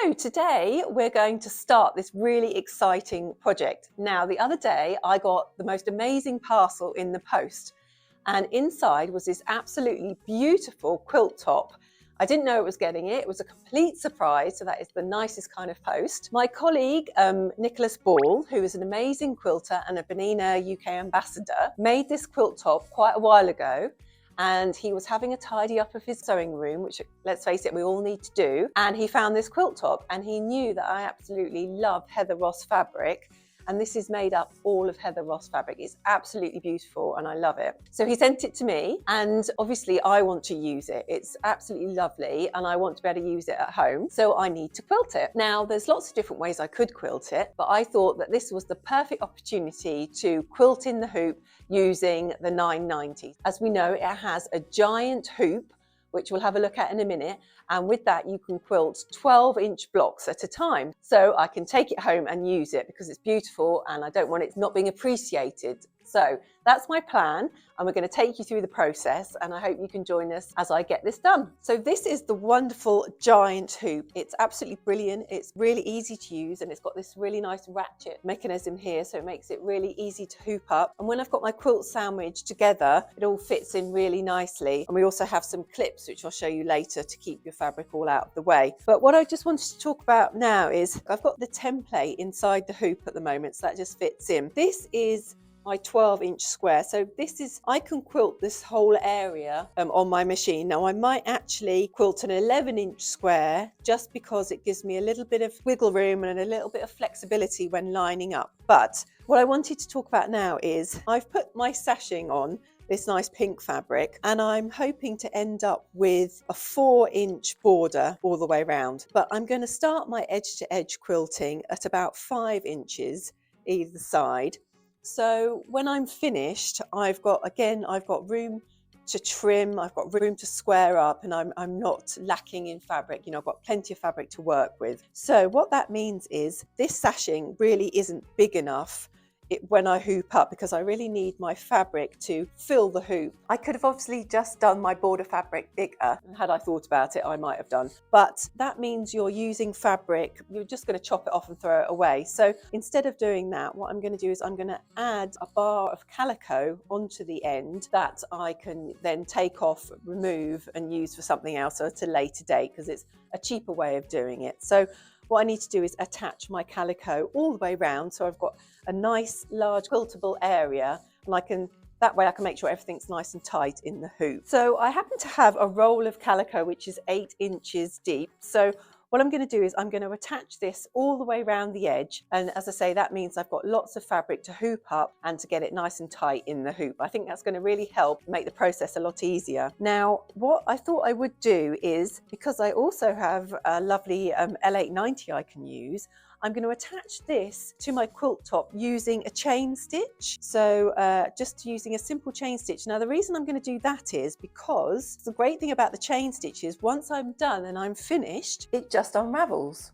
So today we're going to start this really exciting project. Now, the other day I got the most amazing parcel in the post, and inside was this absolutely beautiful quilt top. I didn't know it was getting it. It was a complete surprise, so that is the nicest kind of post. My colleague, Nicholas Ball, who is an amazing quilter and a Bernina UK ambassador, made this quilt top quite a while ago. And he was having a tidy up of his sewing room, which, let's face it, we all need to do. And he found this quilt top, and he knew that I absolutely love Heather Ross fabric. And this is made up all of Heather Ross fabric. It's absolutely beautiful and I love it. So he sent it to me, and obviously I want to use it. It's absolutely lovely and I want to be able to use it at home. So I need to quilt it. Now, there's lots of different ways I could quilt it, but I thought that this was the perfect opportunity to quilt in the hoop using the 990. As we know, it has a giant hoop, which we'll have a look at in a minute. And with that, you can quilt 12-inch blocks at a time. So I can take it home and use it because it's beautiful and I don't want it not being appreciated. So that's my plan, and we're going to take you through the process, and I hope you can join us as I get this done. So this is the wonderful giant hoop. It's absolutely brilliant. It's really easy to use, and it's got this really nice ratchet mechanism here, so it makes it really easy to hoop up. And when I've got my quilt sandwiched together, it all fits in really nicely. And we also have some clips, which I'll show you later, to keep your fabric all out of the way. But what I just wanted to talk about now is I've got the template inside the hoop at the moment, so that just fits in. This is my 12-inch square. So this is, I can quilt this whole area on my machine. Now I might actually quilt an 11-inch square just because it gives me a little bit of wiggle room and a little bit of flexibility when lining up. But what I wanted to talk about now is I've put my sashing on this nice pink fabric, and I'm hoping to end up with a 4-inch border all the way around. But I'm going to start my edge-to-edge quilting at about 5 inches either side. So when I'm finished, I've got room to trim, I've got room to square up, and I'm not lacking in fabric. You know, I've got plenty of fabric to work with. So what that means is this sashing really isn't big enough when I hoop up, because I really need my fabric to fill the hoop. I could have obviously just done my border fabric bigger, and had I thought about it, I might have done. But that means you're using fabric, you're just going to chop it off and throw it away. So instead of doing that, what I'm going to do is I'm going to add a bar of calico onto the end that I can then take off, remove, and use for something else at a later date, because it's a cheaper way of doing it. So what I need to do is attach my calico all the way around, so I've got a nice large quiltable area, and that way I can make sure everything's nice and tight in the hoop. So I happen to have a roll of calico which is 8 inches deep. So what I'm going to do is I'm going to attach this all the way around the edge, and as I say, that means I've got lots of fabric to hoop up and to get it nice and tight in the hoop. I think that's going to really help make the process a lot easier. Now, what I thought I would do is, because I also have a lovely L890 I can use, I'm going to attach this to my quilt top using a chain stitch. So just using a simple chain stitch. Now the reason I'm going to do that is because the great thing about the chain stitch is once I'm done and I'm finished, it just unravels.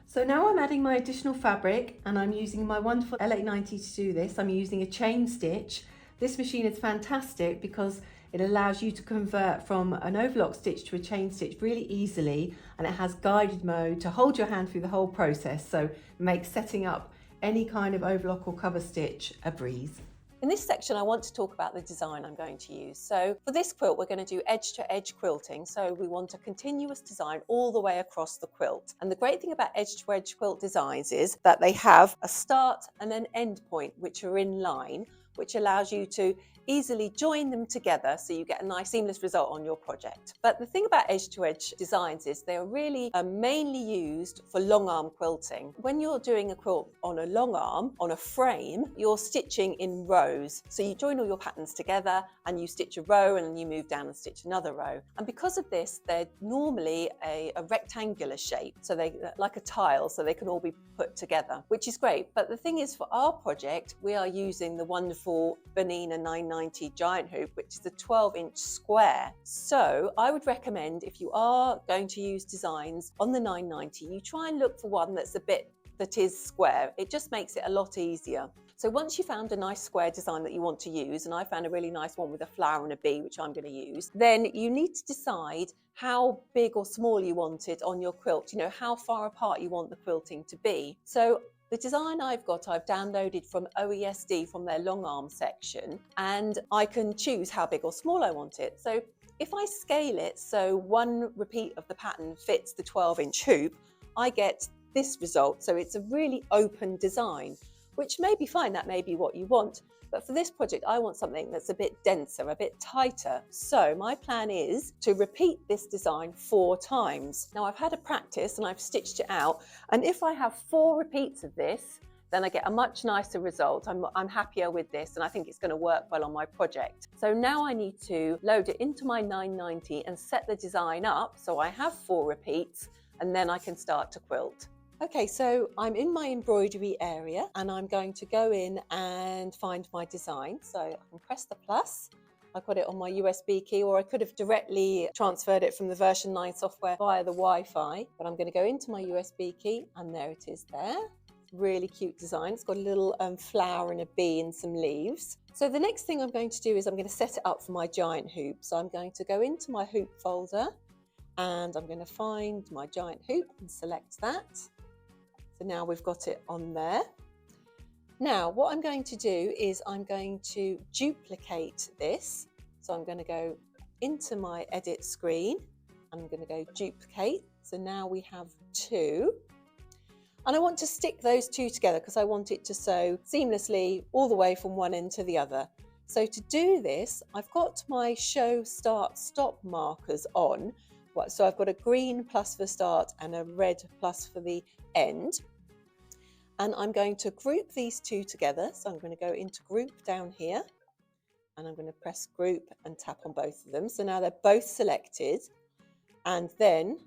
So now I'm adding my additional fabric, and I'm using my wonderful L890 to do this. I'm using a chain stitch. This machine is fantastic because it allows you to convert from an overlock stitch to a chain stitch really easily, and it has guided mode to hold your hand through the whole process, so it makes setting up any kind of overlock or cover stitch a breeze. In this section, I want to talk about the design I'm going to use. So for this quilt, we're going to do edge-to-edge quilting. So we want a continuous design all the way across the quilt. And the great thing about edge-to-edge quilt designs is that they have a start and an end point which are in line, which allows you to easily join them together so you get a nice seamless result on your project. But the thing about edge-to-edge designs is they're really mainly used for long arm quilting. When you're doing a quilt on a long arm, on a frame, you're stitching in rows. So you join all your patterns together and you stitch a row, and then you move down and stitch another row. And because of this, they're normally a rectangular shape, so they like a tile, so they can all be put together, which is great. But the thing is, for our project, we are using the wonderful Bernina 990 giant hoop, which is a 12-inch square. So I would recommend, if you are going to use designs on the 990, you try and look for one that's a bit that is square. It just makes it a lot easier. So once you found a nice square design that you want to use, and I found a really nice one with a flower and a bee, which I'm going to use, then you need to decide how big or small you want it on your quilt, you know, how far apart you want the quilting to be. So the design I've downloaded from OESD, from their long arm section, and I can choose how big or small I want it. So if I scale it so one repeat of the pattern fits the 12-inch hoop, I get this result. So it's a really open design, which may be fine, that may be what you want. But for this project, I want something that's a bit denser, a bit tighter. So my plan is to repeat this design 4 times. Now I've had a practice and I've stitched it out. And if I have 4 repeats of this, then I get a much nicer result. I'm happier with this, and I think it's going to work well on my project. So now I need to load it into my 990 and set the design up so I have 4 repeats, and then I can start to quilt. Okay, so I'm in my embroidery area and I'm going to go in and find my design. So I can press the plus. I've got it on my USB key, or I could have directly transferred it from the version 9 software via the Wi-Fi. But I'm going to go into my USB key, and there it is there. Really cute design. It's got a little flower and a bee and some leaves. So the next thing I'm going to do is I'm going to set it up for my giant hoop. So I'm going to go into my hoop folder and I'm going to find my giant hoop and select that. So now we've got it on there. Now what I'm going to do is I'm going to duplicate this. So I'm going to go into my edit screen and I'm going to go duplicate. So now we have 2. And I want to stick those 2 together because I want it to sew seamlessly all the way from one end to the other. So to do this, I've got my show, start, stop markers on. So I've got a green plus for start and a red plus for the end. And I'm going to group these 2 together. So I'm going to go into group down here and I'm going to press group and tap on both of them. So now they're both selected. And then,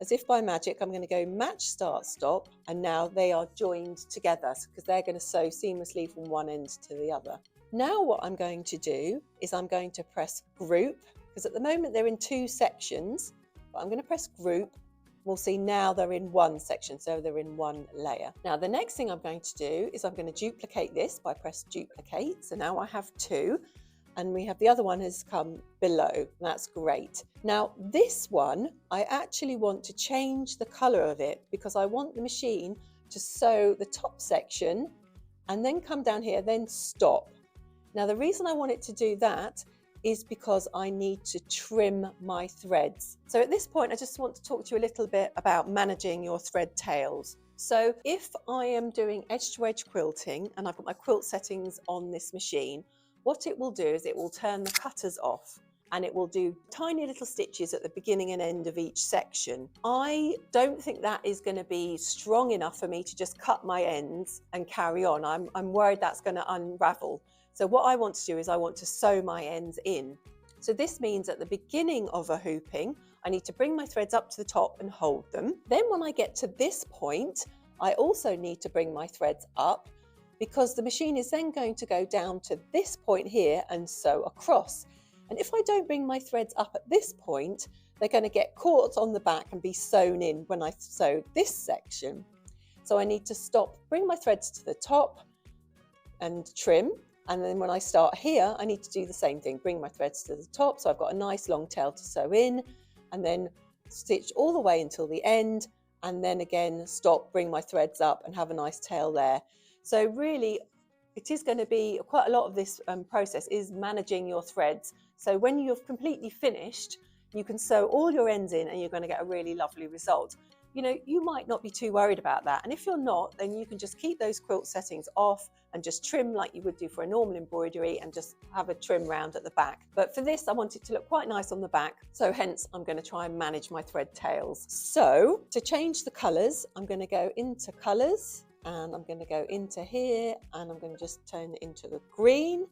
as if by magic, I'm going to go match, start, stop. And now they are joined together because they're going to sew seamlessly from one end to the other. Now what I'm going to do is I'm going to press group, because at the moment they're in 2 sections. But I'm going to press group. We'll see now they're in 1 section, so they're in 1 layer. Now the next thing I'm going to do is I'm going to duplicate this by press duplicate. So now I have 2, and we have the other one has come below. That's great. Now this one, I actually want to change the color of it because I want the machine to sew the top section and then come down here, then stop. Now the reason I want it to do that is because I need to trim my threads. So at this point, I just want to talk to you a little bit about managing your thread tails. So if I am doing edge to edge quilting and I've got my quilt settings on this machine, what it will do is it will turn the cutters off and it will do tiny little stitches at the beginning and end of each section. I don't think that is going to be strong enough for me to just cut my ends and carry on. I'm worried that's going to unravel. So what I want to do is I want to sew my ends in. So this means at the beginning of a hooping, I need to bring my threads up to the top and hold them. Then when I get to this point, I also need to bring my threads up because the machine is then going to go down to this point here and sew across. And if I don't bring my threads up at this point, they're going to get caught on the back and be sewn in when I sew this section. So I need to stop, bring my threads to the top and trim. And then when I start here, I need to do the same thing, bring my threads to the top. So I've got a nice long tail to sew in and then stitch all the way until the end. And then again, stop, bring my threads up and have a nice tail there. So really, it is going to be quite a lot of this process is managing your threads. So when you've completely finished, you can sew all your ends in and you're going to get a really lovely result. You know, you might not be too worried about that. And if you're not, then you can just keep those quilt settings off and just trim like you would do for a normal embroidery and just have a trim round at the back. But for this, I want it to look quite nice on the back. So hence, I'm going to try and manage my thread tails. So to change the colours, I'm going to go into colours and I'm going to go into here and I'm going to just turn it into the green.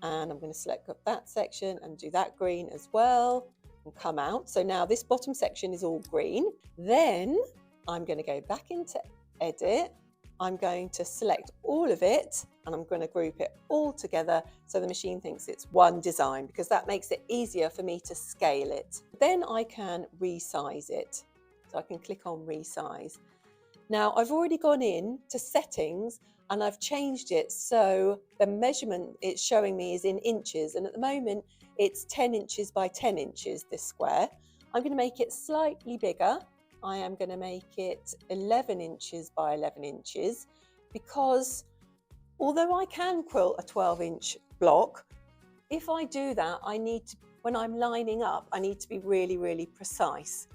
And I'm going to select that section and do that green as well. And come out. So now this bottom section is all green. Then I'm going to go back into edit. I'm going to select all of it and I'm going to group it all together so the machine thinks it's one design because that makes it easier for me to scale it. Then I can resize it. So I can click on resize. Now I've already gone in to settings and I've changed it so the measurement it's showing me is in inches, and at the moment it's 10 inches by 10 inches, this square. I'm going to make it slightly bigger. I am going to make it 11 inches by 11 inches because although I can quilt a 12-inch block, if I do that, I need to, when I'm lining up, I need to be really, really precise.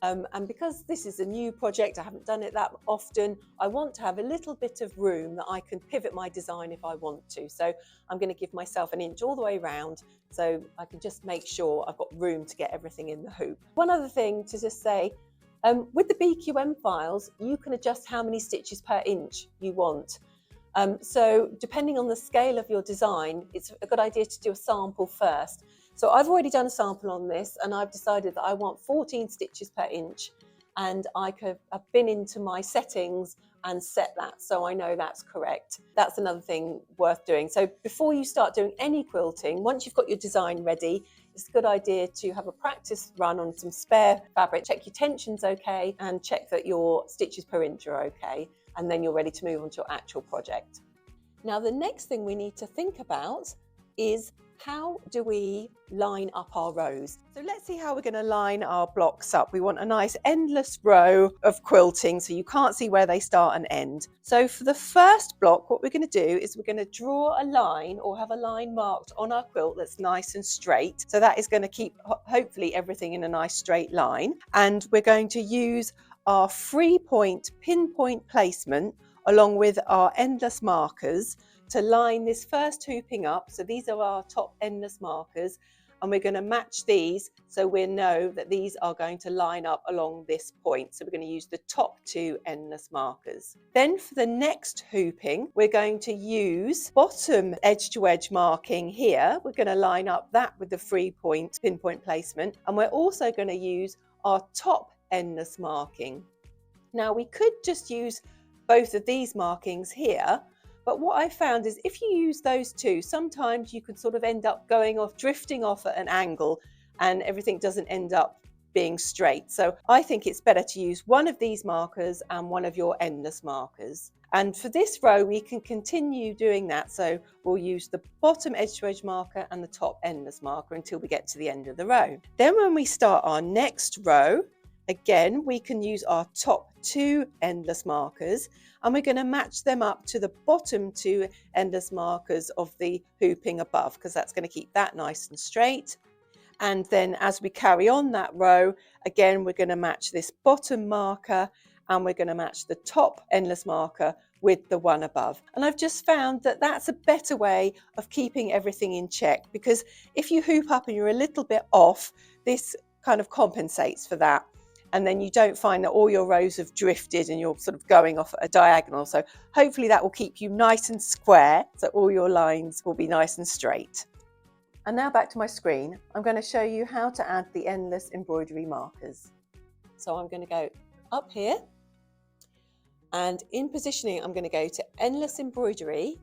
And because this is a new project, I haven't done it that often, I want to have a little bit of room that I can pivot my design if I want to. So I'm going to give myself an inch all the way around so I can just make sure I've got room to get everything in the hoop. One other thing to just say, with the BQM files, you can adjust how many stitches per inch you want. So depending on the scale of your design, it's a good idea to do a sample first. So I've already done a sample on this and I've decided that I want 14 stitches per inch, and I've been into my settings and set that so I know that's correct. That's another thing worth doing. So before you start doing any quilting, once you've got your design ready, it's a good idea to have a practice run on some spare fabric, check your tension's okay and check that your stitches per inch are okay, and then you're ready to move on to your actual project. Now the next thing we need to think about is how do we line up our rows? So let's see how we're going to line our blocks up. We want a nice endless row of quilting so you can't see where they start and end. So for the first block, what we're going to do is we're going to draw a line or have a line marked on our quilt that's nice and straight. So that is going to keep hopefully everything in a nice straight line. And we're going to use our 3-point pinpoint placement along with our endless markers to line this first hooping up. So these are our top endless markers, and we're going to match these so we know that these are going to line up along this point. So we're going to use the top 2 endless markers. Then for the next hooping, we're going to use bottom edge to edge marking here. We're going to line up that with the 3-point pinpoint placement, and we're also going to use our top endless marking. Now we could just use both of these markings here, but what I found is if you use those two, sometimes you could sort of end up going off, drifting off at an angle, and everything doesn't end up being straight. So I think it's better to use one of these markers and one of your endless markers. And for this row, we can continue doing that. So we'll use the bottom edge to edge marker and the top endless marker until we get to the end of the row. Then when we start our next row, again, we can use our top 2 endless markers, and we're going to match them up to the bottom 2 endless markers of the hooping above, because that's going to keep that nice and straight. And then as we carry on that row, again, we're going to match this bottom marker and we're going to match the top endless marker with the one above. And I've just found that that's a better way of keeping everything in check, because if you hoop up and you're a little bit off, this kind of compensates for that. And then you don't find that all your rows have drifted and you're sort of going off at a diagonal. So hopefully that will keep you nice and square, so all your lines will be nice and straight. And now back to my screen, I'm going to show you how to add the endless embroidery markers. So I'm going to go up here, and in positioning I'm going to go to endless embroidery,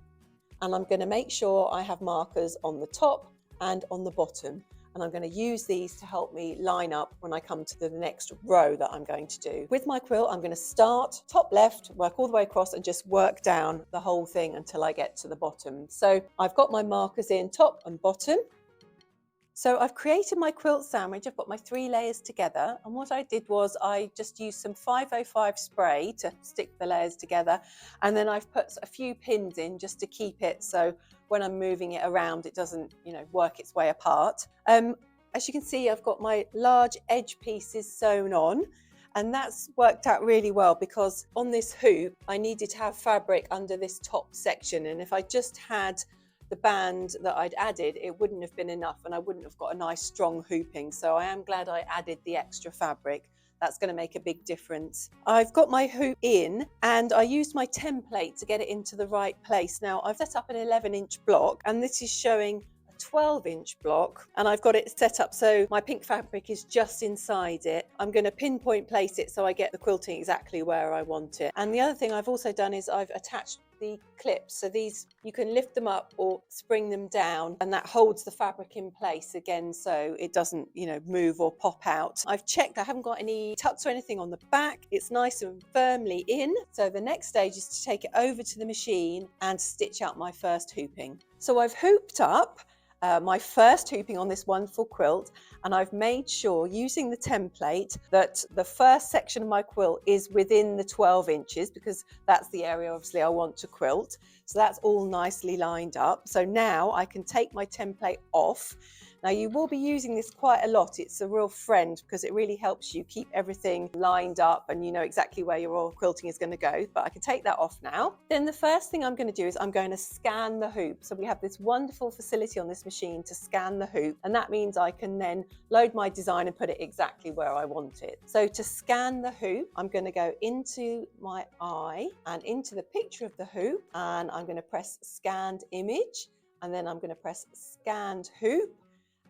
and I'm going to make sure I have markers on the top and on the bottom. And I'm going to use these to help me line up when I come to the next row that I'm going to do. With my quilt, I'm going to start top left, work all the way across and just work down the whole thing until I get to the bottom. So I've got my markers in top and bottom. So I've created my quilt sandwich. I've got my 3 layers together, and what I did was I just used some 505 spray to stick the layers together, and then I've put a few pins in just to keep it so when I'm moving it around it doesn't, work its way apart. As you can see, I've got my large edge pieces sewn on, and that's worked out really well because on this hoop I needed to have fabric under this top section, and if I just had the band that I'd added, it wouldn't have been enough and I wouldn't have got a nice strong hooping. So I am glad I added the extra fabric. That's going to make a big difference. I've got my hoop in and I used my template to get it into the right place. Now I've set up an 11-inch block, and this is showing a 12-inch block, and I've got it set up so my pink fabric is just inside it. I'm going to pinpoint place it so I get the quilting exactly where I want it. And the other thing I've also done is I've attached the clips, so these you can lift them up or spring them down, and that holds the fabric in place again so it doesn't, you know, move or pop out. I've checked I haven't got any tucks or anything on the back. It's nice and firmly in. So the next stage is to take it over to the machine and stitch out my first hooping. So I've hooped up my first hooping on this wonderful quilt, and I've made sure using the template that the first section of my quilt is within the 12 inches because that's the area obviously I want to quilt. So that's all nicely lined up. So now I can take my template off. Now you will be using this quite a lot. It's a real friend because it really helps you keep everything lined up and you know exactly where your quilting is going to go. But I can take that off now. Then the first thing I'm going to do is I'm going to scan the hoop. So we have this wonderful facility on this machine to scan the hoop, and that means I can then load my design and put it exactly where I want it. So to scan the hoop, I'm going to go into my eye and into the picture of the hoop, and I'm going to press scanned image, and then I'm going to press scanned hoop,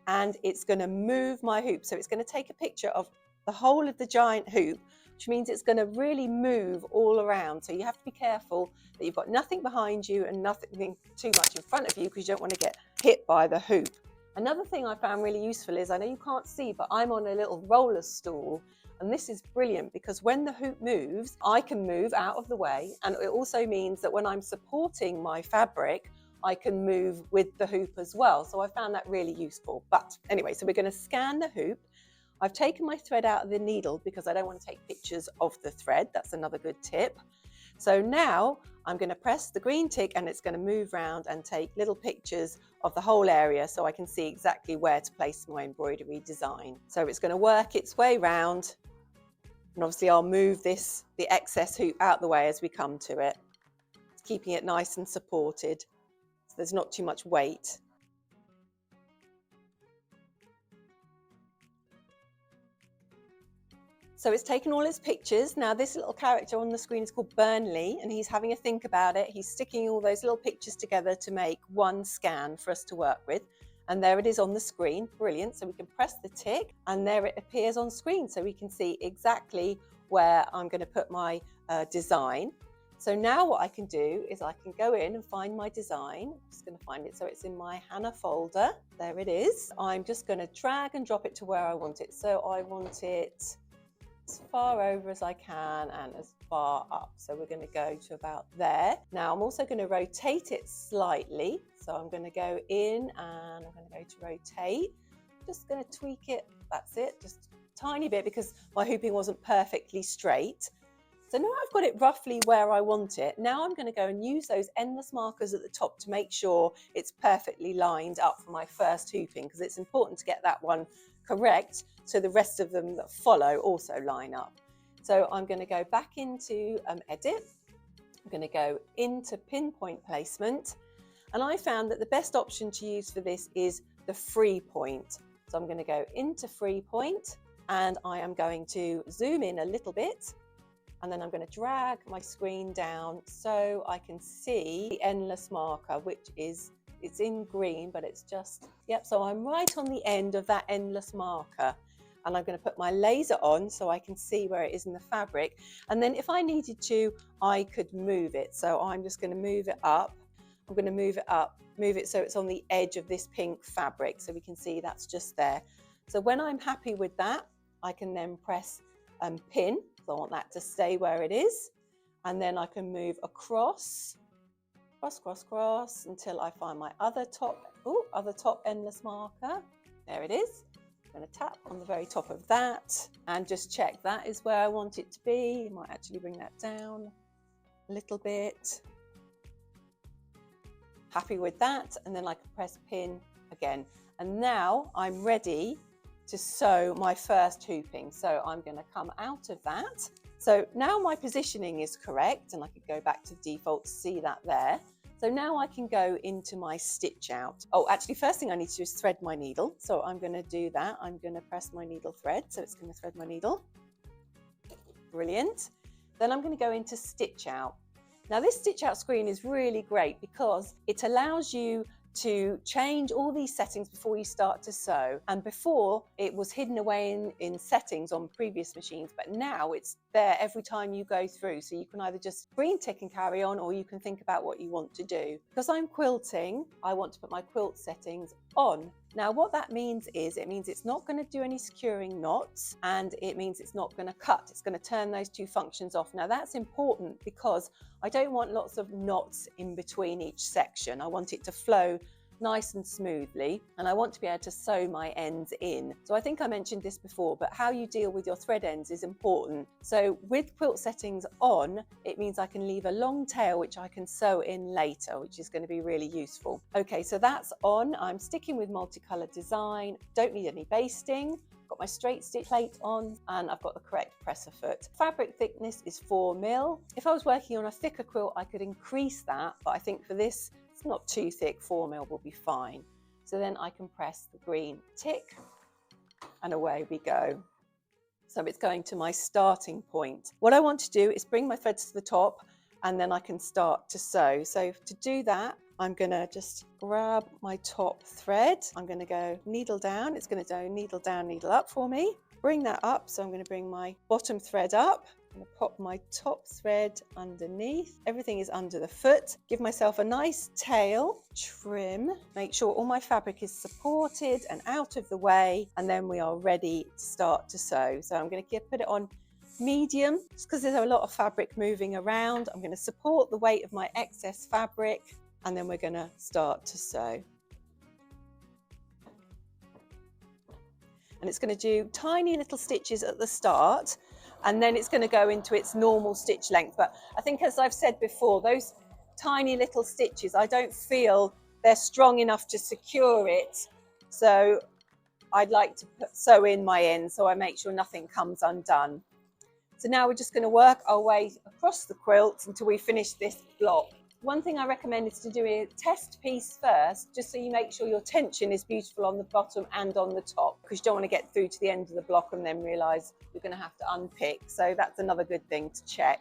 and it's going to move my hoop. So it's going to take a picture of the whole of the giant hoop, which means it's going to really move all around. So you have to be careful that you've got nothing behind you and nothing too much in front of you because you don't want to get hit by the hoop. Another thing I found really useful is, I know you can't see, but I'm on a little roller stool. And this is brilliant because when the hoop moves, I can move out of the way. And it also means that when I'm supporting my fabric, I can move with the hoop as well. So I found that really useful. But anyway, so we're going to scan the hoop. I've taken my thread out of the needle because I don't want to take pictures of the thread. That's another good tip. So now I'm going to press the green tick and it's going to move around and take little pictures of the whole area so I can see exactly where to place my embroidery design. So it's going to work its way round, and obviously I'll move the excess hoop out the way as we come to it, keeping it nice and supported. There's not too much weight. So it's taken all his pictures. Now this little character on the screen is called Bernina, and he's having a think about it. He's sticking all those little pictures together to make one scan for us to work with. And there it is on the screen. Brilliant. So we can press the tick and there it appears on screen. So we can see exactly where I'm going to put my design. So now what I can do is I can go in and find my design. I'm just going to find it. So it's in my Hannah folder. There it is. I'm just going to drag and drop it to where I want it. So I want it as far over as I can and as far up. So we're going to go to about there. Now I'm also going to rotate it slightly. So I'm going to go in and I'm going to go to rotate. Just going to tweak it. That's it. Just a tiny bit because my hooping wasn't perfectly straight. So now I've got it roughly where I want it. Now I'm going to go and use those endless markers at the top to make sure it's perfectly lined up for my first hooping, because it's important to get that one correct so the rest of them that follow also line up. So I'm going to go back into edit. I'm going to go into pinpoint placement, and I found that the best option to use for this is the free point. So I'm going to go into free point and I am going to zoom in a little bit. And then I'm going to drag my screen down so I can see the endless marker, which is, it's in green, but it's just, yep. So I'm right on the end of that endless marker. And I'm going to put my laser on so I can see where it is in the fabric. And then if I needed to, I could move it. So I'm just going to move it up. I'm going to move it up, move it so it's on the edge of this pink fabric. So we can see that's just there. So when I'm happy with that, I can then press pin. So I want that to stay where it is. And then I can move across, cross, until I find my other top endless marker. There it is. I'm going to tap on the very top of that and just check that is where I want it to be. I might actually bring that down a little bit. Happy with that. And then I can press pin again. And now I'm ready to sew my first hooping. So I'm going to come out of that. So now my positioning is correct, and I could go back to default to see that there. So now I can go into my stitch out. Oh, actually, first thing I need to do is thread my needle. So I'm going to do that. I'm going to press my needle thread. So it's going to thread my needle. Brilliant. Then I'm going to go into stitch out. Now this stitch out screen is really great because it allows you to change all these settings before you start to sew. And before, it was hidden away in settings on previous machines, but now it's there every time you go through. So you can either just green tick and carry on, or you can think about what you want to do. Because I'm quilting, I want to put my quilt settings on. Now what that means is, it means it's not going to do any securing knots, and it means it's not going to cut. It's going to turn those two functions off. Now that's important because I don't want lots of knots in between each section. I want it to flow nice and smoothly, and I want to be able to sew my ends in. So I think I mentioned this before, but how you deal with your thread ends is important. So with quilt settings on, it means I can leave a long tail which I can sew in later, which is going to be really useful. Okay, so that's on. I'm sticking with multicolored design, don't need any basting. Got my straight stitch plate on, and I've got the correct presser foot. Fabric thickness is 4mm. If I was working on a thicker quilt, I could increase that, but I think for this, it's not too thick, 4mm will be fine. So then I can press the green tick, and away we go. So it's going to my starting point. What I want to do is bring my threads to the top, and then I can start to sew. So to do that, I'm going to just grab my top thread. I'm going to go needle down. It's going to go needle down, needle up for me. Bring that up. So I'm going to bring my bottom thread up. I'm going to pop my top thread underneath. Everything is under the foot. Give myself a nice tail, trim. Make sure all my fabric is supported and out of the way. And then we are ready to start to sew. So I'm going to put it on medium, just because there's a lot of fabric moving around. I'm going to support the weight of my excess fabric, and then we're going to start to sew. And it's going to do tiny little stitches at the start, and then it's going to go into its normal stitch length. But I think, as I've said before, those tiny little stitches, I don't feel they're strong enough to secure it. So I'd like to sew in my end so I make sure nothing comes undone. So now we're just going to work our way across the quilt until we finish this block. One thing I recommend is to do a test piece first, just so you make sure your tension is beautiful on the bottom and on the top, because you don't want to get through to the end of the block and then realise you're going to have to unpick. So that's another good thing to check.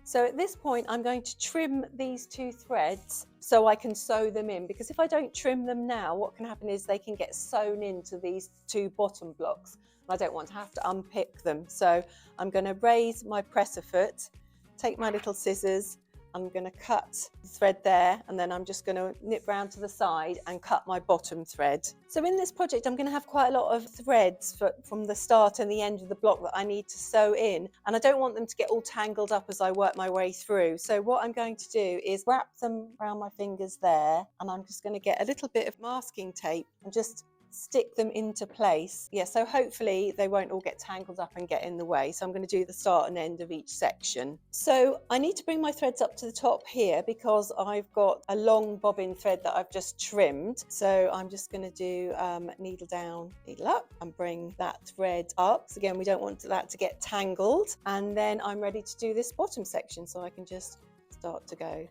So at this point, I'm going to trim these two threads so I can sew them in, because if I don't trim them now, what can happen is they can get sewn into these two bottom blocks. I don't want to have to unpick them. So I'm going to raise my presser foot, take my little scissors, I'm going to cut the thread there, and then I'm just going to nip round to the side and cut my bottom thread. So in this project, I'm going to have quite a lot of threads from the start and the end of the block that I need to sew in, and I don't want them to get all tangled up as I work my way through. So what I'm going to do is wrap them around my fingers there, and I'm just going to get a little bit of masking tape and just stick them into place. Yeah, so hopefully they won't all get tangled up and get in the way. So I'm going to do the start and end of each section. So I need to bring my threads up to the top here because I've got a long bobbin thread that I've just trimmed. So I'm just going to do needle down, needle up, and bring that thread up. So again, we don't want that to get tangled. And then I'm ready to do this bottom section, so I can just start to go.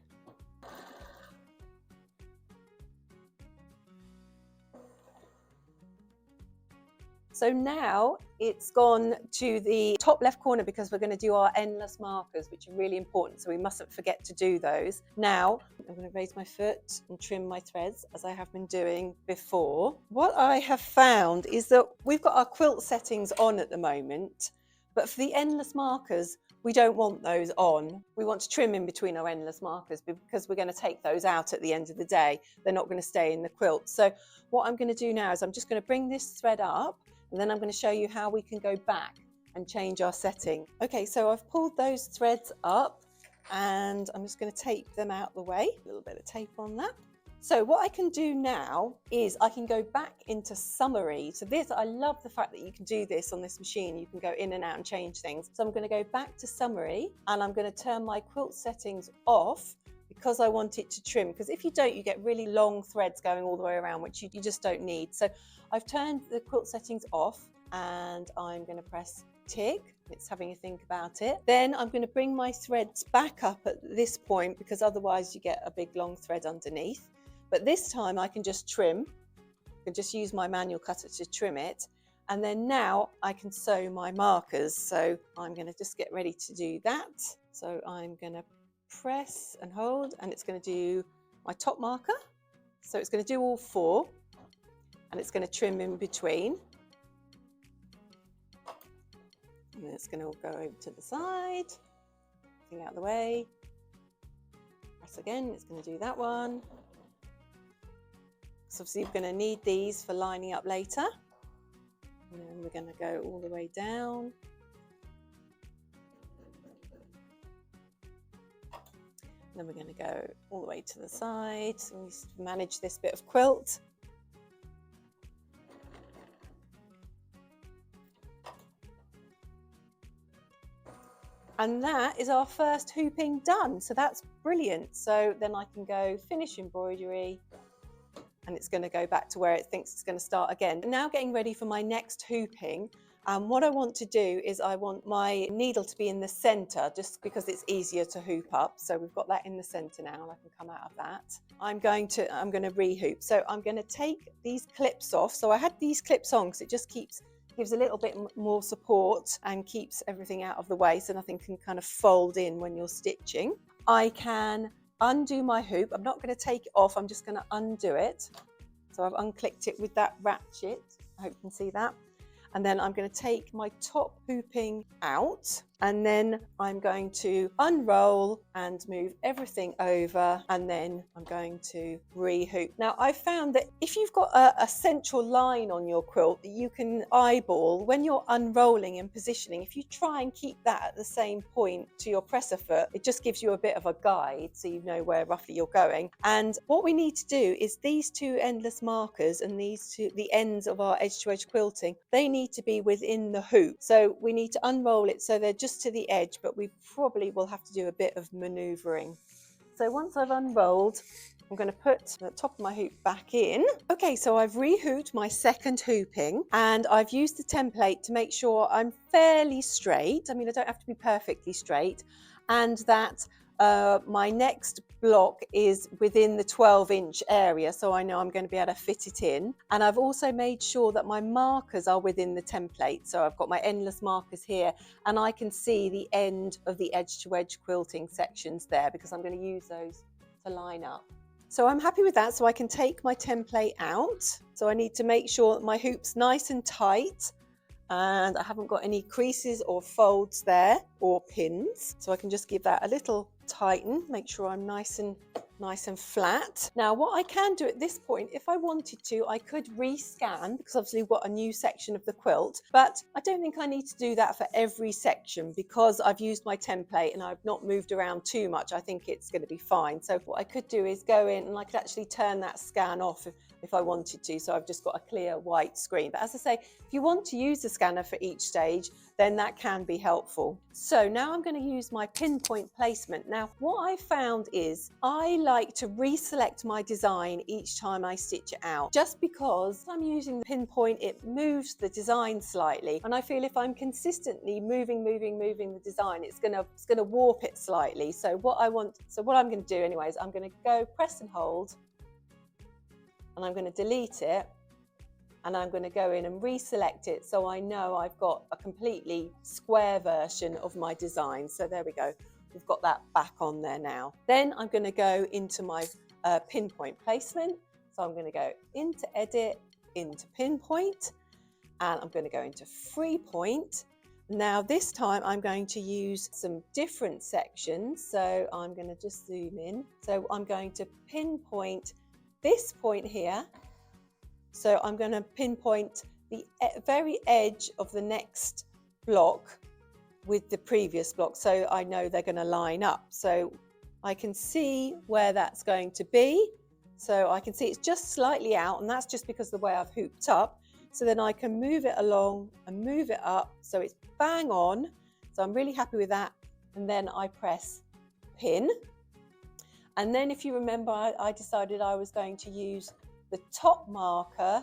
So now it's gone to the top left corner because we're going to do our endless markers, which are really important. So we mustn't forget to do those. Now I'm going to raise my foot and trim my threads as I have been doing before. What I have found is that we've got our quilt settings on at the moment, but for the endless markers, we don't want those on. We want to trim in between our endless markers because we're going to take those out at the end of the day. They're not going to stay in the quilt. So what I'm going to do now is I'm just going to bring this thread up, and then I'm going to show you how we can go back and change our setting. Okay, so I've pulled those threads up and I'm just going to tape them out the way. A little bit of tape on that. So what I can do now is I can go back into summary. So this, I love the fact that you can do this on this machine. You can go in and out and change things. So I'm going to go back to summary and I'm going to turn my quilt settings off because I want it to trim. Because if you don't, you get really long threads going all the way around, which you just don't need. So I've turned the quilt settings off and I'm going to press tick. It's having a think about it. Then I'm going to bring my threads back up at this point because otherwise you get a big long thread underneath. But this time I can just trim. I can just use my manual cutter to trim it. And then now I can sew my markers. So I'm going to just get ready to do that. So I'm going to press and hold, and it's going to do my top marker. So it's going to do all 4, and it's going to trim in between. And it's going to all go over to the side, thing out of the way. Press again, it's going to do that one. So obviously we're going to need these for lining up later. And then we're going to go all the way down. And then we're going to go all the way to the side. So we need to manage this bit of quilt. And that is our first hooping done. So that's brilliant. So then I can go finish embroidery, and it's going to go back to where it thinks it's going to start again. Now getting ready for my next hooping. What I want to do is I want my needle to be in the center, just because it's easier to hoop up. So we've got that in the center now, and I can come out of that. I'm going to rehoop. So I'm going to take these clips off. So I had these clips on because it just gives a little bit more support and keeps everything out of the way, so nothing can kind of fold in when you're stitching. I can undo my hoop. I'm not going to take it off, I'm just going to undo it. So I've unclicked it with that ratchet. I hope you can see that. And then I'm going to take my top hooping out, and then I'm going to unroll and move everything over, and then I'm going to re-hoop. Now I found that if you've got a central line on your quilt that you can eyeball when you're unrolling and positioning, if you try and keep that at the same point to your presser foot, it just gives you a bit of a guide so you know where roughly you're going. And what we need to do is these 2 endless markers and the ends of our edge to edge quilting, they need to be within the hoop. So we need to unroll it so they're just to the edge, but we probably will have to do a bit of maneuvering. So once I've unrolled, I'm going to put the top of my hoop back in. Okay, so I've re-hooped my second hooping, and I've used the template to make sure I'm fairly straight. I mean, I don't have to be perfectly straight, and that my next block is within the 12-inch area, so I know I'm going to be able to fit it in. And I've also made sure that my markers are within the template. So I've got my endless markers here, and I can see the end of the edge to edge quilting sections there, because I'm going to use those to line up. So I'm happy with that, so I can take my template out. So I need to make sure that my hoop's nice and tight, and I haven't got any creases or folds there or pins. So I can just give that a little tighten, make sure I'm nice and flat. Now what I can do at this point, if I wanted to, I could rescan, because obviously we've got a new section of the quilt, but I don't think I need to do that for every section because I've used my template and I've not moved around too much. I think it's going to be fine. So what I could do is go in and I could actually turn that scan off if I wanted to, so I've just got a clear white screen. But as I say, if you want to use the scanner for each stage, then that can be helpful. So now I'm going to use my pinpoint placement. Now what I found is I like to reselect my design each time I stitch it out, just because I'm using the pinpoint, it moves the design slightly, and I feel if I'm consistently moving the design, it's going to warp it slightly. So what I'm going to do anyway is I'm going to go press and hold, and I'm going to delete it, and I'm going to go in and reselect it so I know I've got a completely square version of my design. So there we go, we've got that back on there now. Then I'm going to go into my pinpoint placement. So I'm going to go into edit, into pinpoint, and I'm going to go into 3-point. Now this time I'm going to use some different sections. So I'm going to just zoom in. So I'm going to pinpoint this point here. So I'm going to pinpoint the very edge of the next block with the previous block, so I know they're going to line up. So I can see where that's going to be. So I can see it's just slightly out, and that's just because of the way I've hooped up. So then I can move it along and move it up so it's bang on. So I'm really happy with that. And then I press pin. And then if you remember, I decided I was going to use the top marker.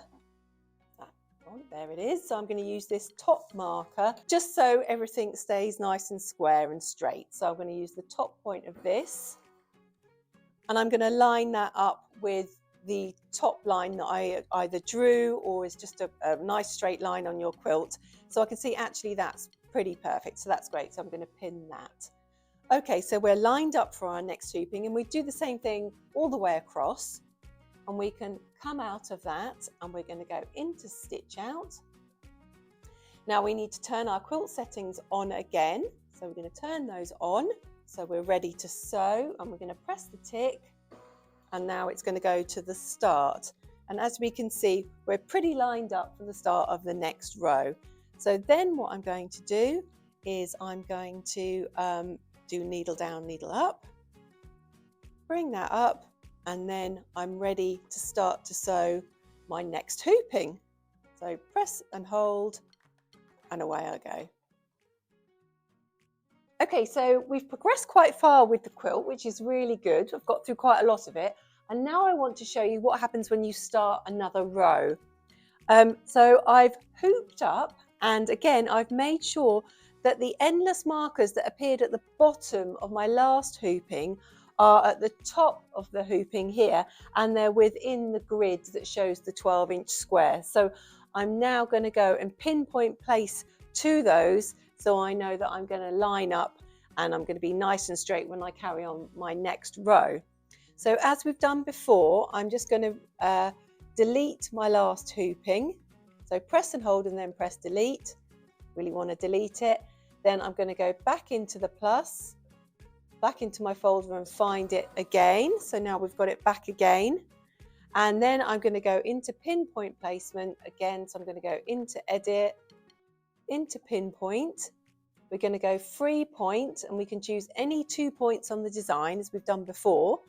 There it is. So I'm going to use this top marker just so everything stays nice and square and straight. So I'm going to use the top point of this, and I'm going to line that up with the top line that I either drew or is just a nice straight line on your quilt. So I can see actually that's pretty perfect. So that's great. So I'm going to pin that. Okay, so we're lined up for our next hooping, and we do the same thing all the way across, and we can come out of that and we're going to go into stitch out. Now we need to turn our quilt settings on again, so we're going to turn those on, so we're ready to sew, and we're going to press the tick, and now it's going to go to the start. And as we can see, we're pretty lined up for the start of the next row. So then what I'm going to do is I'm going to do needle down, needle up, bring that up, and then I'm ready to start to sew my next hooping. So press and hold, and away I go. Okay, so we've progressed quite far with the quilt, which is really good. I've got through quite a lot of it. And now I want to show you what happens when you start another row. So I've hooped up, and again, I've made sure that the endless markers that appeared at the bottom of my last hooping are at the top of the hooping here, and they're within the grid that shows the 12-inch square. So I'm now going to go and pinpoint place to those, so I know that I'm going to line up and I'm going to be nice and straight when I carry on my next row. So as we've done before, I'm just going to delete my last hooping. So press and hold and then press delete. Really want to delete it. Then I'm going to go back into the plus, back into my folder and find it again. So now we've got it back again. And then I'm going to go into pinpoint placement again. So I'm going to go into edit, into pinpoint. We're going to go 3 point, and we can choose any 2 points on the design as we've done before.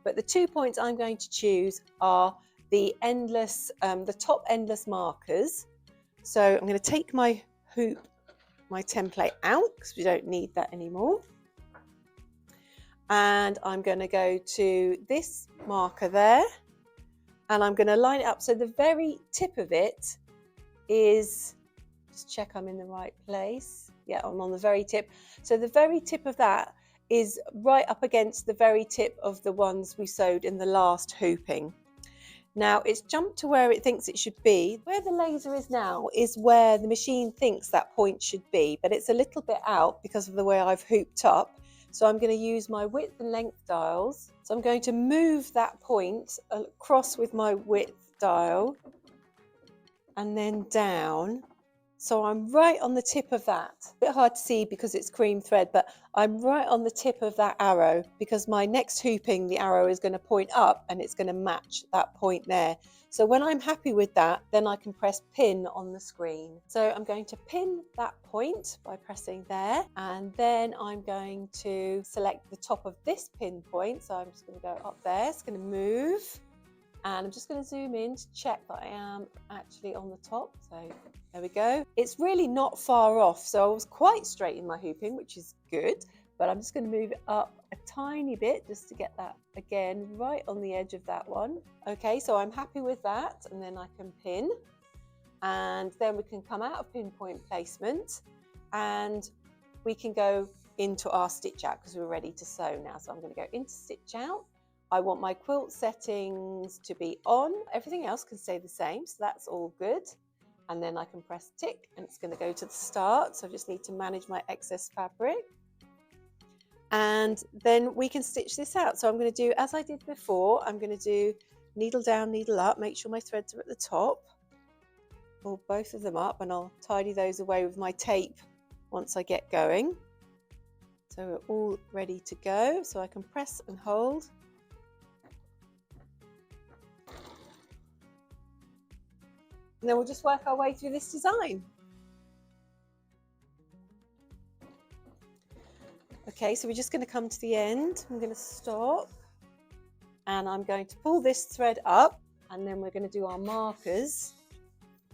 But the 2 points I'm going to choose are the endless, the top endless markers. So I'm going to take my hoop, my template out because we don't need that anymore. And I'm going to go to this marker there, and I'm going to line it up. So the very tip of it is, just check I'm in the right place. Yeah, I'm on the very tip. So the very tip of that is right up against the very tip of the ones we sewed in the last hooping. Now it's jumped to where it thinks it should be. Where the laser is now is where the machine thinks that point should be, but it's a little bit out because of the way I've hooped up. So I'm going to use my width and length dials. So I'm going to move that point across with my width dial and then down. So I'm right on the tip of that. A bit hard to see because it's cream thread, but I'm right on the tip of that arrow because my next hooping, the arrow is going to point up and it's going to match that point there. So when I'm happy with that, then I can press pin on the screen. So I'm going to pin that point by pressing there, and then I'm going to select the top of this pin point. So I'm just going to go up there, it's going to move, and I'm just going to zoom in to check that I am actually on the top. So there we go. It's really not far off, so I was quite straight in my hooping, which is good, but I'm just going to move it up a tiny bit just to get that again right on the edge of that one. Okay, so I'm happy with that, and then I can pin, and then we can come out of pinpoint placement and we can go into our stitch out because we're ready to sew now. So I'm going to go into stitch out. I want my quilt settings to be on. Everything else can stay the same, so that's all good. And then I can press tick and it's going to go to the start. So I just need to manage my excess fabric. And then we can stitch this out. So I'm going to do, as I did before, I'm going to do needle down, needle up, make sure my threads are at the top. Pull both of them up, and I'll tidy those away with my tape once I get going. So we're all ready to go. So I can press and hold. And then we'll just work our way through this design. Okay, so we're just going to come to the end. I'm going to stop, and I'm going to pull this thread up, and then we're going to do our markers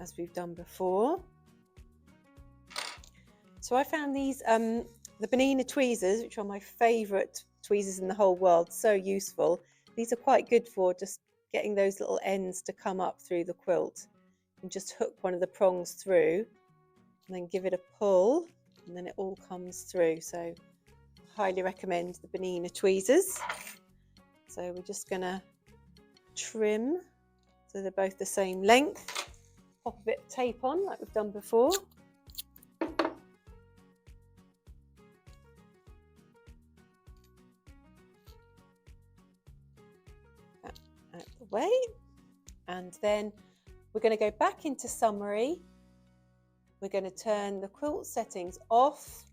as we've done before. So I found these, the Bernina tweezers, which are my favourite tweezers in the whole world, so useful. These are quite good for just getting those little ends to come up through the quilt. And just hook one of the prongs through and then give it a pull, and then it all comes through. So I highly recommend the Bernina tweezers. So we're just going to trim so they're both the same length. Pop a bit of tape on like we've done before. way. And then we're going to go back into summary. We're going to turn the quilt settings off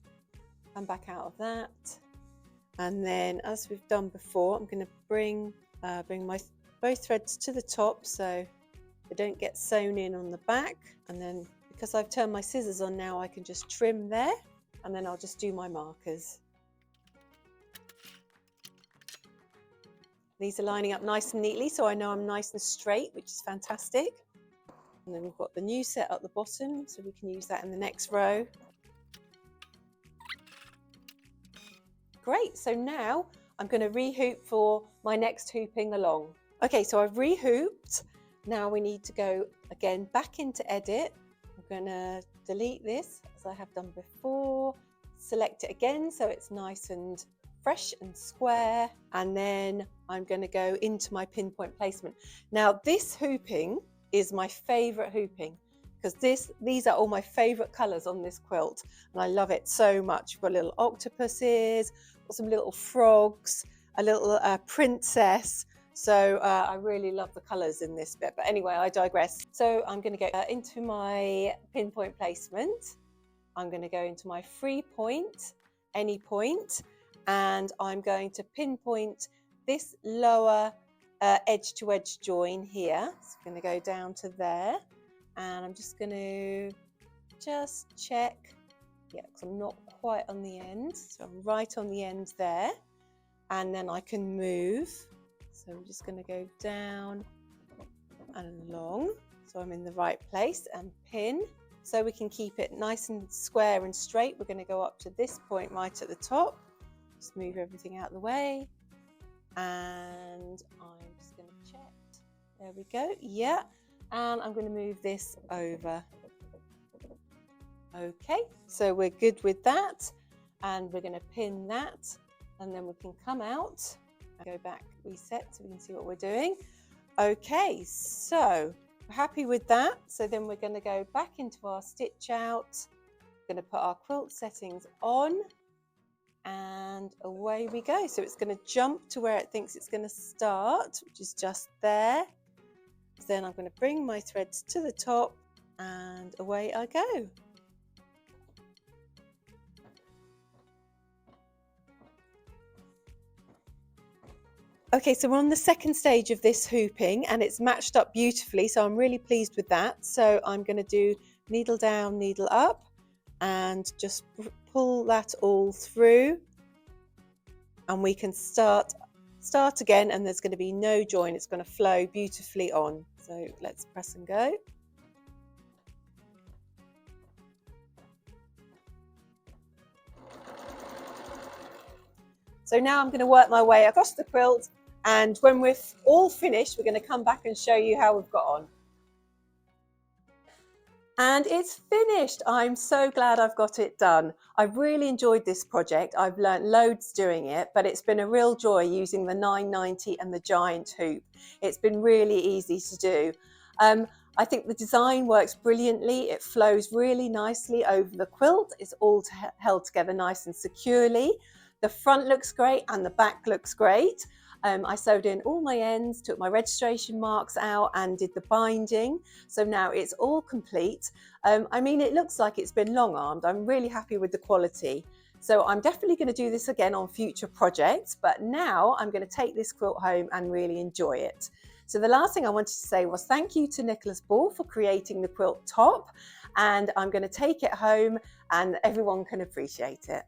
and back out of that. And then, as we've done before, I'm going to bring my both threads to the top so they don't get sewn in on the back. And then, because I've turned my scissors on now, I can just trim there, and then I'll just do my markers. These are lining up nice and neatly, so I know I'm nice and straight, which is fantastic. And then we've got the new set at the bottom, so we can use that in the next row. Great, so now I'm going to rehoop for my next hooping along. Okay, so I've rehooped. Now we need to go again back into edit. I'm going to delete this as I have done before, select it again so it's nice and fresh and square, and then I'm going to go into my pinpoint placement. Now this hooping is my favourite hooping because these are all my favourite colours on this quilt, and I love it so much. We've got little octopuses, got some little frogs, a little princess. So I really love the colours in this bit. But anyway, I digress. So I'm going to go into my pinpoint placement. I'm going to go into my 3 point, any point, and I'm going to pinpoint this lower edge to edge join here. So I'm going to go down to there, and I'm just going to check. Yeah, because I'm not quite on the end. So I'm right on the end there, and then I can move. So I'm just going to go down and along, so I'm in the right place, and pin. So we can keep it nice and square and straight. We're going to go up to this point right at the top. Just move everything out of the way. And I'm just going to check. There we go. Yeah. And I'm going to move this over. Okay, so we're good with that. And we're going to pin that. And then we can come out. Go back, reset, so we can see what we're doing. Okay, so we're happy with that. So then we're going to go back into our stitch out. We're going to put our quilt settings on, and away we go. So it's going to jump to where it thinks it's going to start, which is just there. Then I'm going to bring my threads to the top, and away I go. Okay, so we're on the second stage of this hooping, and it's matched up beautifully, so I'm really pleased with that. So I'm going to do needle down, needle up, and just pull that all through, and we can start again, and there's going to be no join. It's going to flow beautifully on. So let's press and go. So now I'm going to work my way across the quilt, and when we're all finished, we're going to come back and show you how we've got on. And it's finished. I'm so glad I've got it done. I've really enjoyed this project. I've learnt loads doing it, but it's been a real joy using the 990 and the giant hoop. It's been really easy to do. I think the design works brilliantly. It flows really nicely over the quilt. It's all held together nice and securely. The front looks great and the back looks great. I sewed in all my ends, took my registration marks out and did the binding. So now it's all complete. I mean, it looks like it's been long armed. I'm really happy with the quality. So I'm definitely going to do this again on future projects, but now I'm going to take this quilt home and really enjoy it. So the last thing I wanted to say was thank you to Nicholas Ball for creating the quilt top, and I'm going to take it home and everyone can appreciate it.